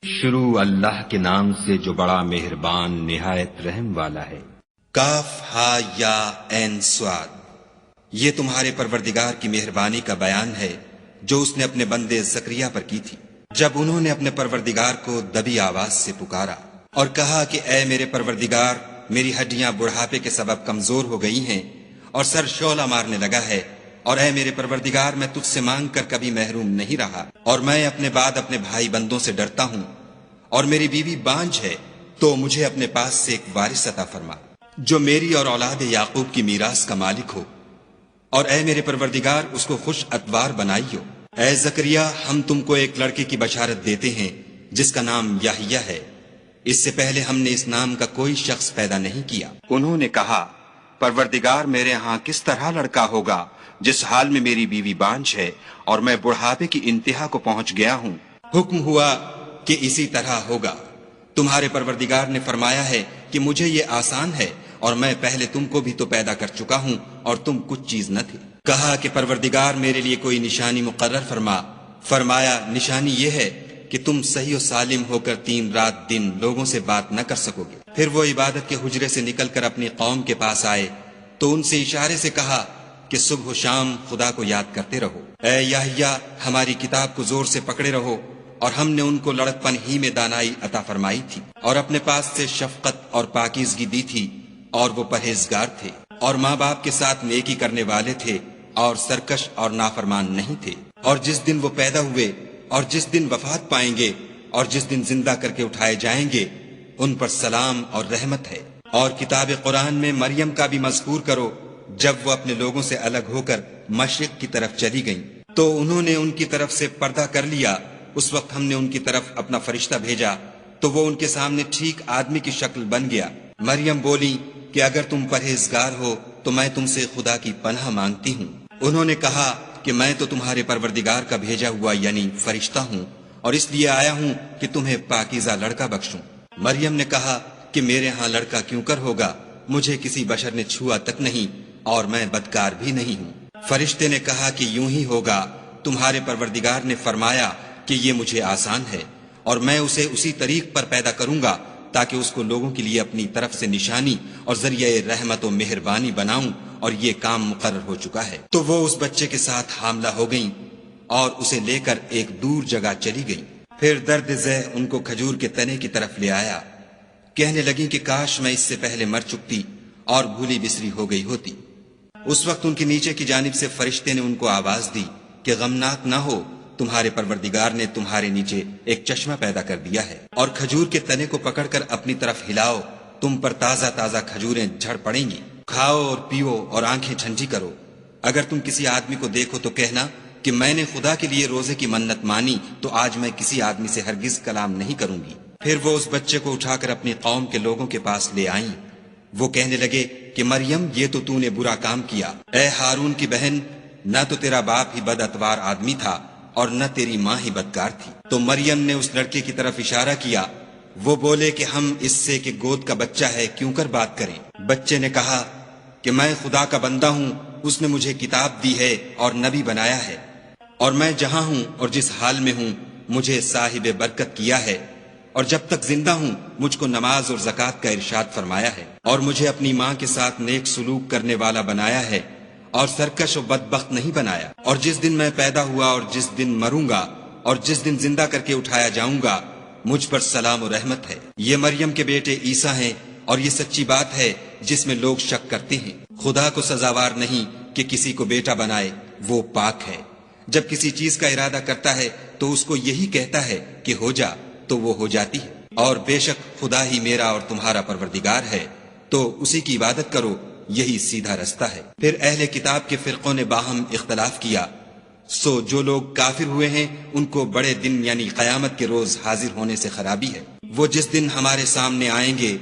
شروع اللہ کے نام سے جو بڑا مہربان نہایت رحم والا ہے۔ کاف ہا یا عین صاد، یہ تمہارے پروردگار کی مہربانی کا بیان ہے جو اس نے اپنے بندے زکریا پر کی تھی، جب انہوں نے اپنے پروردگار کو دبی آواز سے پکارا اور کہا کہ اے میرے پروردگار، میری ہڈیاں بڑھاپے کے سبب کمزور ہو گئی ہیں اور سر شعلہ مارنے لگا ہے، اور اے میرے پروردگار، میں تجھ سے مانگ کر کبھی محروم نہیں رہا، اور میں اپنے بعد اپنے بھائی بندوں سے ڈرتا ہوں، اور میری بیوی بانجھ ہے، تو مجھے اپنے پاس سے ایک وارث عطا فرما جو میری اور اولاد یعقوب کی میراث کا مالک ہو، اور اے میرے پروردگار اس کو خوش اتوار بنائیو۔ اے زکریا، ہم تم کو ایک لڑکے کی بشارت دیتے ہیں جس کا نام یحییٰ ہے، اس سے پہلے ہم نے اس نام کا کوئی شخص پیدا نہیں کیا۔ انہوں نے کہا، پروردگار، میرے ہاں کس طرح لڑکا ہوگا جس حال میں میری بیوی بانجھ ہے اور میں بڑھاپے کی انتہا کو پہنچ گیا ہوں؟ حکم ہوا کہ اسی طرح ہوگا۔ تمہارے پروردگار نے فرمایا ہے کہ مجھے یہ آسان ہے، اور میں پہلے تم کو بھی تو پیدا کر چکا ہوں اور تم کچھ چیز نہ تھے۔ کہا کہ پروردگار میرے لیے کوئی نشانی مقرر فرما۔ فرمایا، نشانی یہ ہے کہ تم صحیح و سالم ہو کر 3 رات دن لوگوں سے بات نہ کر سکو گے۔ پھر وہ عبادت کے حجرے سے نکل کر اپنی قوم کے پاس آئے تو ان سے اشارے سے کہا کہ صبح و شام خدا کو یاد کرتے رہو۔ اے یحییٰ، ہماری کتاب کو زور سے پکڑے رہو، اور ہم نے ان کو لڑکپن ہی میں دانائی عطا فرمائی تھی، اور اپنے پاس سے شفقت اور پاکیزگی دی تھی، اور وہ پرہیزگار تھے، اور ماں باپ کے ساتھ نیکی کرنے والے تھے، اور سرکش اور نافرمان نہیں تھے۔ اور جس دن وہ پیدا ہوئے، اور جس دن وفات پائیں گے، اور جس دن زندہ کر کے اٹھائے جائیں گے، ان پر سلام اور رحمت ہے۔ اور کتاب قرآن میں مریم کا بھی مذکور کرو، جب وہ اپنے لوگوں سے الگ ہو کر مشرق کی طرف چلی گئیں تو انہوں نے ان کی طرف سے پردہ کر لیا۔ اس وقت ہم نے ان کی طرف اپنا فرشتہ بھیجا تو وہ ان کے سامنے ٹھیک آدمی کی شکل بن گیا۔ مریم بولی کہ اگر تم پرہیزگار ہو تو میں تم سے خدا کی پناہ مانگتی ہوں۔ انہوں نے کہا کہ میں تو تمہارے پروردگار کا بھیجا ہوا یعنی فرشتہ ہوں، اور اس لیے آیا ہوں کہ تمہیں پاکیزہ لڑکا بخشوں۔ مریم نے کہا کہ میرے ہاں لڑکا کیوں کر ہوگا، مجھے کسی بشر نے چھوا تک نہیں، اور میں بدکار بھی نہیں ہوں۔ فرشتے نے کہا کہ یوں ہی ہوگا، تمہارے پروردگار نے فرمایا کہ یہ مجھے آسان ہے، اور میں اسے اسی طریق پر پیدا کروں گا تاکہ اس کو لوگوں کے لیے اپنی طرف سے نشانی اور ذریعہ رحمت و مہربانی بناؤں، اور یہ کام مقرر ہو چکا ہے۔ تو وہ اس بچے کے ساتھ حاملہ ہو گئیں اور اسے لے کر ایک دور جگہ چلی گئیں۔ پھر درد ذہ ان کو کھجور کے تنے کی طرف لے آیا، کہنے لگیں کہ کاش میں اس سے پہلے مر چکتی اور بھولی بسری ہو گئی ہوتی۔ اس وقت ان کے نیچے کی جانب سے فرشتے نے ان کو آواز دی کہ غمناک نہ ہو، تمہارے پروردگار نے تمہارے نیچے ایک چشمہ پیدا کر دیا ہے، اور کھجور کے تنے کو پکڑ کر اپنی طرف ہلاؤ، تم پر تازہ تازہ کھجوریں جھڑ پڑیں گی، کھاؤ اور پیو اور آنکھیں ٹھنڈی کرو۔ اگر تم کسی آدمی کو دیکھو تو کہنا کہ میں نے خدا کے لیے روزے کی منت مانی، تو آج میں کسی آدمی سے ہرگز کلام نہیں کروں گی۔ پھر وہ اس بچے کو اٹھا کر اپنی قوم کے لوگوں کے پاس لے آئیں۔ وہ کہنے لگے کہ مریم، یہ تو نے برا کام کیا۔ اے ہارون کی بہن، نہ تو تیرا باپ ہی بد اتوار آدمی تھا اور نہ تیری ماں ہی بدکار تھی۔ تو مریم نے اس لڑکے کی طرف اشارہ کیا۔ وہ بولے کہ ہم اس سے کہ گود کا بچہ ہے کیوں کر بات کریں۔ بچے نے کہا کہ میں خدا کا بندہ ہوں، اس نے مجھے کتاب دی ہے اور نبی بنایا ہے، اور میں جہاں ہوں اور جس حال میں ہوں مجھے صاحب برکت کیا ہے، اور جب تک زندہ ہوں مجھ کو نماز اور زکوٰۃ کا ارشاد فرمایا ہے، اور مجھے اپنی ماں کے ساتھ نیک سلوک کرنے والا بنایا ہے، اور سرکش و بدبخت نہیں بنایا۔ اور جس دن میں پیدا ہوا اور جس دن مروں گا اور جس دن زندہ کر کے اٹھایا جاؤں گا، مجھ پر سلام و رحمت ہے۔ یہ مریم کے بیٹے عیسیٰ ہیں، اور یہ سچی بات ہے جس میں لوگ شک کرتے ہیں۔ خدا کو سزاوار نہیں کہ کسی کو بیٹا بنائے، وہ پاک ہے۔ جب کسی چیز کا ارادہ کرتا ہے تو اس کو یہی کہتا ہے کہ ہو جا، تو وہ ہو جاتی ہے۔ اور بے شک خدا ہی میرا اور تمہارا پروردگار ہے، تو اسی کی عبادت کرو، یہی سیدھا رستہ ہے۔ پھر اہل کتاب کے فرقوں نے باہم اختلاف کیا، سو جو لوگ کافر ہوئے ہیں ان کو بڑے دن یعنی قیامت کے روز حاضر ہونے سے خرابی ہے۔ وہ جس دن ہمارے سامنے آئیں گے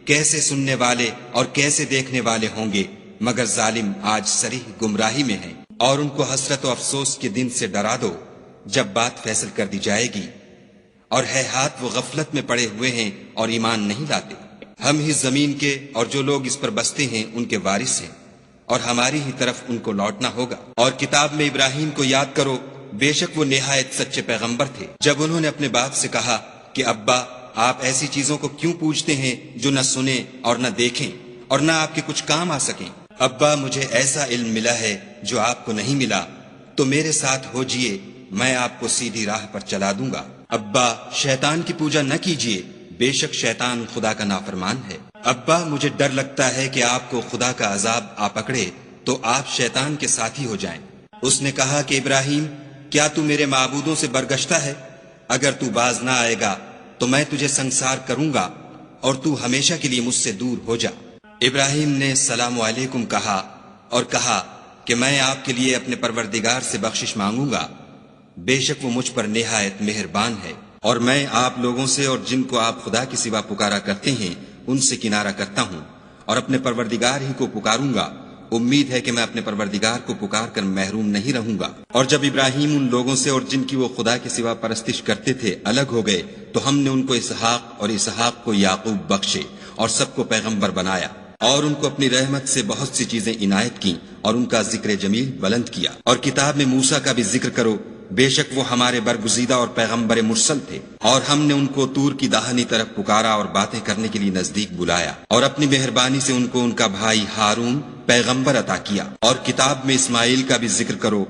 کیسے سننے والے اور کیسے دیکھنے والے ہوں گے، مگر ظالم آج صریح گمراہی میں ہیں۔ اور ان کو حسرت و افسوس کے دن سے ڈرا دو جب بات فیصل کر دی جائے گی، اور ہے ہاتھ وہ غفلت میں پڑے ہوئے ہیں اور ایمان نہیں لاتے۔ ہم ہی زمین کے اور جو لوگ اس پر بستے ہیں ان کے وارث ہیں، اور ہماری ہی طرف ان کو لوٹنا ہوگا۔ اور کتاب میں ابراہیم کو یاد کرو، بے شک وہ نہایت سچے پیغمبر تھے۔ جب انہوں نے اپنے باپ سے کہا کہ ابا آپ ایسی چیزوں کو کیوں پوجتے ہیں جو نہ سنیں اور نہ دیکھیں اور نہ آپ کے کچھ کام آ سکیں؟ ابا مجھے ایسا علم ملا ہے جو آپ کو نہیں ملا، تو میرے ساتھ ہو جئے، میں آپ کو سیدھی راہ پر چلا دوں گا۔ ابا شیطان کی پوجا نہ کیجیے، بے شک شیطان خدا کا نافرمان ہے۔ ابا مجھے ڈر لگتا ہے کہ آپ کو خدا کا عذاب آ پکڑے تو آپ شیطان کے ساتھی ہو جائیں۔ اس نے کہا کہ ابراہیم، کیا تو میرے معبودوں سے برگشتہ ہے؟ اگر تو باز نہ آئے گا تو میں تجھے سنسار کروں گا اور تو ہمیشہ کے لیے مجھ سے دور ہو جا۔ ابراہیم نے السلام علیکم کہا اور کہا کہ میں آپ کے لیے اپنے پروردگار سے بخشش مانگوں گا، بے شک وہ مجھ پر نہایت مہربان ہے، اور میں آپ لوگوں سے اور جن کو آپ خدا کے سوا پکارا کرتے ہیں ان سے کنارہ کرتا ہوں اور اپنے پروردگار ہی کو پکاروں گا۔ امید ہے کہ میں اپنے پروردگار کو پکار کر محروم نہیں رہوں گا۔ اور جب ابراہیم ان لوگوں سے اور جن کی وہ خدا کے سوا پرستش کرتے تھے الگ ہو گئے تو ہم نے ان کو اسحاق اور اسحاق کو یعقوب بخشے اور سب کو پیغمبر بنایا، اور ان کو اپنی رحمت سے بہت سی چیزیں عنایت کی اور ان کا ذکر جمیل بلند کیا۔ اور کتاب میں موسیٰ کا بھی ذکر کرو، بے شک وہ ہمارے برگزیدہ اور پیغمبر مرسل تھے، اور ہم نے ان کو طور کی داہنی طرف پکارا اور باتیں کرنے کے لیے نزدیک بلایا، اور اپنی مہربانی سے ان کو ان کا بھائی ہارون پیغمبر عطا کیا۔ اور کتاب میں اسماعیل کا بھی ذکر کرو،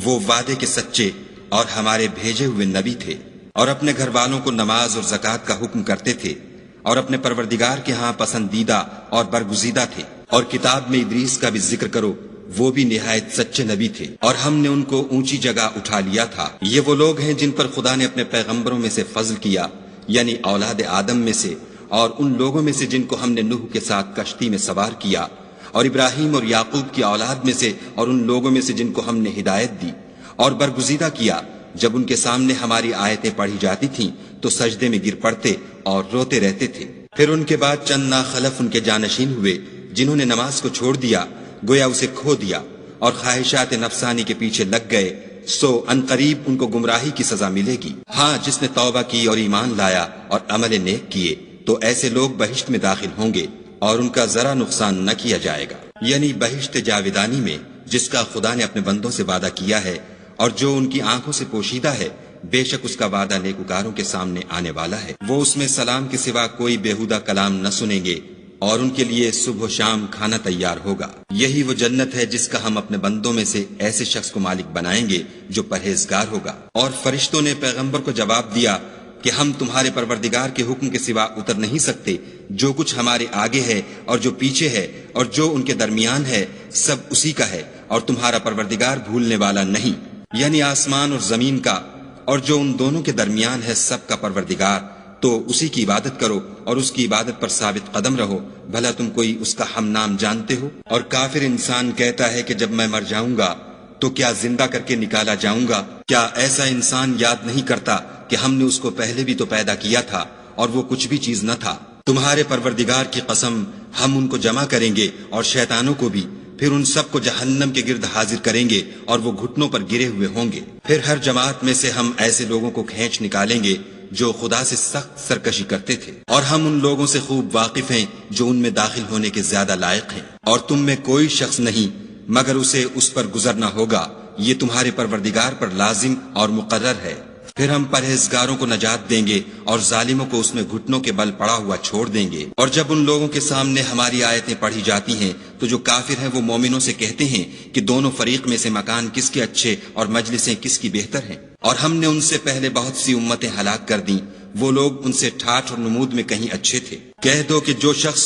وہ وعدے کے سچے اور ہمارے بھیجے ہوئے نبی تھے، اور اپنے گھر والوں کو نماز اور زکوٰۃ کا حکم کرتے تھے، اور اپنے پروردگار کے ہاں پسندیدہ اور برگزیدہ تھے۔ اور کتاب میں ادریس کا بھی ذکر کرو، وہ بھی نہایت سچے نبی تھے، اور ہم نے ان کو اونچی جگہ اٹھا لیا تھا۔ یہ وہ لوگ ہیں جن پر خدا نے اپنے پیغمبروں میں سے فضل کیا، یعنی اولاد آدم میں سے، اور ان لوگوں میں سے جن کو ہم نے نوح کے ساتھ کشتی میں سوار کیا، اور ابراہیم اور یعقوب کی اولاد میں سے، اور ان لوگوں میں سے جن کو ہم نے ہدایت دی اور برگزیدہ کیا۔ جب ان کے سامنے ہماری آیتیں پڑھی جاتی تھیں تو سجدے میں گر پڑتے اور روتے رہتے تھے۔ پھر ان کے بعد چند ناخلف ان کے جانشین ہوئے جنہوں نے نماز کو چھوڑ دیا، گویا اسے کھو دیا، اور خواہشات نفسانی کے پیچھے لگ گئے، سو عنقریب ان کو گمراہی کی سزا ملے گی۔ ہاں، جس نے توبہ کی اور ایمان لایا اور عمل نیک کیے تو ایسے لوگ بہشت میں داخل ہوں گے اور ان کا ذرا نقصان نہ کیا جائے گا، یعنی بہشت جاودانی میں جس کا خدا نے اپنے بندوں سے وعدہ کیا ہے اور جو ان کی آنکھوں سے پوشیدہ ہے، بے شک اس کا وعدہ نیکوکاروں کے سامنے آنے والا ہے۔ وہ اس میں سلام کے سوا کوئی بیہودہ کلام نہ سنیں گے، اور ان کے لیے صبح و شام کھانا تیار ہوگا۔ یہی وہ جنت ہے جس کا ہم اپنے بندوں میں سے ایسے شخص کو مالک بنائیں گے جو پرہیزگار ہوگا۔ اور فرشتوں نے پیغمبر کو جواب دیا کہ ہم تمہارے پروردگار کے حکم کے سوا اتر نہیں سکتے، جو کچھ ہمارے آگے ہے اور جو پیچھے ہے اور جو ان کے درمیان ہے سب اسی کا ہے، اور تمہارا پروردگار بھولنے والا نہیں، یعنی آسمان اور زمین کا اور جو ان دونوں کے درمیان ہے سب کا پروردگار۔ تو اسی کی عبادت کرو اور اس کی عبادت پر ثابت قدم رہو، بھلا تم کوئی اس کا ہم نام جانتے ہو؟ اور کافر انسان کہتا ہے کہ جب میں مر جاؤں گا تو کیا زندہ کر کے نکالا جاؤں گا؟ کیا ایسا انسان یاد نہیں کرتا کہ ہم نے اس کو پہلے بھی تو پیدا کیا تھا اور وہ کچھ بھی چیز نہ تھا؟ تمہارے پروردگار کی قسم، ہم ان کو جمع کریں گے اور شیطانوں کو بھی، پھر ان سب کو جہنم کے گرد حاضر کریں گے اور وہ گھٹنوں پر گرے ہوئے ہوں گے۔ پھر ہر جماعت میں سے ہم ایسے لوگوں کو کھینچ نکالیں گے جو خدا سے سخت سرکشی کرتے تھے، اور ہم ان لوگوں سے خوب واقف ہیں جو ان میں داخل ہونے کے زیادہ لائق ہیں، اور تم میں کوئی شخص نہیں مگر اسے اس پر گزرنا ہوگا، یہ تمہارے پروردگار پر لازم اور مقرر ہے۔ پھر ہم پرہیزگاروں کو نجات دیں گے اور ظالموں کو اس میں گھٹنوں کے بل پڑا ہوا چھوڑ دیں گے۔ اور جب ان لوگوں کے سامنے ہماری آیتیں پڑھی جاتی ہیں تو جو کافر ہیں وہ مومنوں سے کہتے ہیں کہ دونوں فریق میں سے مکان کس کے اچھے اور مجلسیں کس کی بہتر ہیں، اور ہم نے ان سے پہلے بہت سی امتیں ہلاک کر دیں، وہ لوگ ان سے ٹھاٹھ اور نمود میں کہیں اچھے تھے۔ کہہ دو کہ جو شخص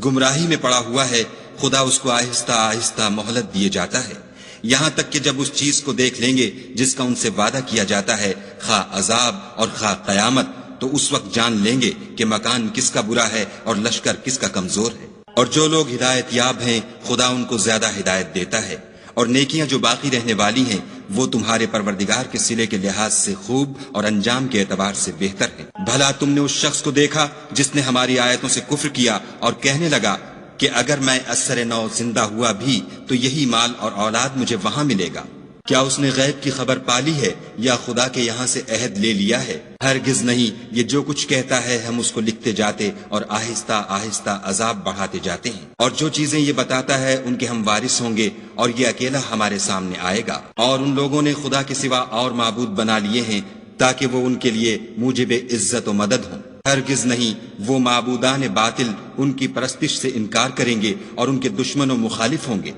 گمراہی میں پڑا ہوا ہے خدا اس کو آہستہ آہستہ مہلت دیے جاتا ہے، یہاں تک کہ جب اس چیز کو دیکھ لیں گے جس کا ان سے وعدہ کیا جاتا ہے، خواہ عذاب اور خواہ قیامت، تو اس وقت جان لیں گے کہ مکان کس کا برا ہے اور لشکر کس کا کمزور ہے۔ اور جو لوگ ہدایت یاب ہیں خدا ان کو زیادہ ہدایت دیتا ہے، اور نیکیاں جو باقی رہنے والی ہیں وہ تمہارے پروردگار کے صلے کے لحاظ سے خوب اور انجام کے اعتبار سے بہتر ہیں۔ بھلا تم نے اس شخص کو دیکھا جس نے ہماری آیتوں سے کفر کیا اور کہنے لگا کہ اگر میں اثر نو زندہ ہوا بھی تو یہی مال اور اولاد مجھے وہاں ملے گا؟ کیا اس نے غیب کی خبر پالی ہے یا خدا کے یہاں سے عہد لے لیا ہے؟ ہرگز نہیں، یہ جو کچھ کہتا ہے ہم اس کو لکھتے جاتے اور آہستہ آہستہ عذاب بڑھاتے جاتے ہیں، اور جو چیزیں یہ بتاتا ہے ان کے ہم وارث ہوں گے، اور یہ اکیلا ہمارے سامنے آئے گا۔ اور ان لوگوں نے خدا کے سوا اور معبود بنا لیے ہیں تاکہ وہ ان کے لیے موجب عزت و مدد ہوں۔ ہرگز نہیں، وہ معبودان باطل ان کی پرستش سے انکار کریں گے اور ان کے دشمن و مخالف ہوں گے۔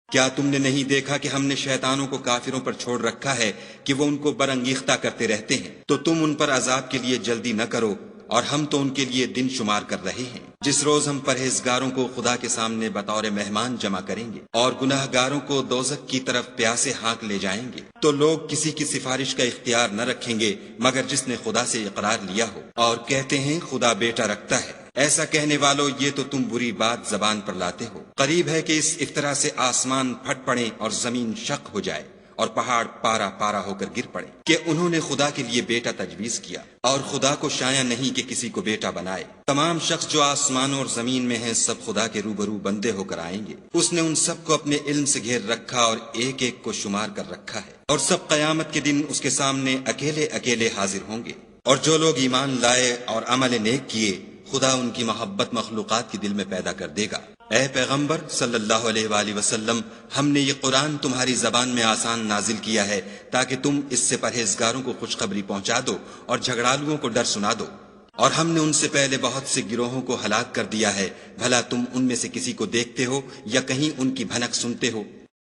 کیا تم نے نہیں دیکھا کہ ہم نے شیطانوں کو کافروں پر چھوڑ رکھا ہے کہ وہ ان کو برانگیختہ کرتے رہتے ہیں؟ تو تم ان پر عذاب کے لیے جلدی نہ کرو، اور ہم تو ان کے لیے دن شمار کر رہے ہیں، جس روز ہم پرہیزگاروں کو خدا کے سامنے بطور مہمان جمع کریں گے اور گناہ گاروں کو دوزخ کی طرف پیاسے ہانک لے جائیں گے۔ تو لوگ کسی کی سفارش کا اختیار نہ رکھیں گے مگر جس نے خدا سے اقرار لیا ہو، اور کہتے ہیں خدا بیٹا رکھتا ہے۔ ایسا کہنے والو، یہ تو تم بری بات زبان پر لاتے ہو۔ قریب ہے کہ اس افطرا سے آسمان پھٹ پڑیں اور زمین شق ہو جائے اور پہاڑ پارا پارا ہو کر گر پڑے کہ انہوں نے خدا کے لیے بیٹا تجویز کیا، اور خدا کو شایع نہیں کہ کسی کو بیٹا بنائے۔ تمام شخص جو آسمانوں اور زمین میں ہیں سب خدا کے روبرو بندے ہو کر آئیں گے۔ اس نے ان سب کو اپنے علم سے گھیر رکھا اور ایک ایک کو شمار کر رکھا ہے، اور سب قیامت کے دن اس کے سامنے اکیلے اکیلے حاضر ہوں گے۔ اور جو لوگ ایمان لائے اور عمل نیک کیے، خدا ان کی محبت مخلوقات کے دل میں پیدا کر دے گا۔ اے پیغمبر صلی اللہ علیہ وآلہ وسلم، ہم نے یہ قرآن تمہاری زبان میں آسان نازل کیا ہے تاکہ تم اس سے پرہیزگاروں کو خوشخبری پہنچا دو اور جھگڑالوؤں کو ڈر سنا دو۔ اور ہم نے ان سے پہلے بہت سے گروہوں کو ہلاک کر دیا ہے، بھلا تم ان میں سے کسی کو دیکھتے ہو یا کہیں ان کی بھنک سنتے ہو؟